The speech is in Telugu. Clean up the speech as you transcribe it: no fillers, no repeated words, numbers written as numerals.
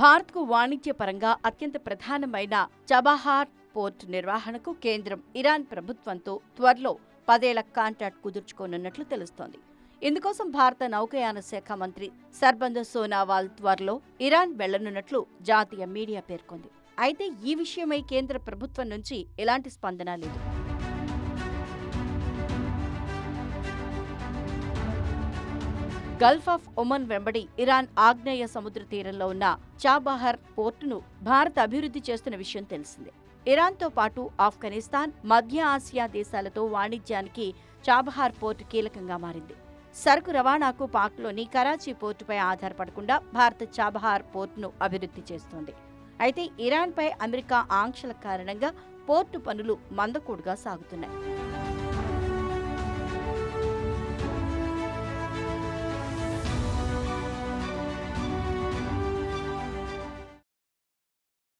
భారత్కు వాణిజ్యపరంగా అత్యంత ప్రధానమైన చబహార్ పోర్ట్ నిర్వహణకు కేంద్రం ఇరాన్ ప్రభుత్వంతో త్వరలో 10 ఏళ్ల కాంట్రాక్ట్ కుదుర్చుకోనున్నట్లు తెలుస్తోంది. ఇందుకోసం భారత నౌకాయాన శాఖ మంత్రి సర్బంద సోనోవాల్ త్వరలో ఇరాన్ వెళ్లనున్నట్లు జాతీయ మీడియా పేర్కొంది. అయితే ఈ విషయమై కేంద్ర ప్రభుత్వం నుంచి ఎలాంటి స్పందన లేదు. గల్ఫ్ ఆఫ్ ఒమన్ వెంబడి ఇరాన్ ఆగ్నేయ సముద్ర తీరంలో ఉన్న చాబహార్ పోర్టును భారత్ అభివృద్ధి చేస్తున్న విషయం తెలిసిందే. ఇరాన్తో పాటు ఆఫ్ఘనిస్తాన్, మధ్య ఆసియా దేశాలతో వాణిజ్యానికి చాబహార్ పోర్టు కీలకంగా మారింది. సరుకు రవాణాకు పాక్లోని కరాచీ పోర్టుపై ఆధారపడకుండా భారత్ చాబహార్ పోర్టును అభివృద్ధి చేస్తోంది. అయితే ఇరాన్పై అమెరికా ఆంక్షల కారణంగా పోర్టు పనులు మందకోడుగా సాగుతున్నాయి.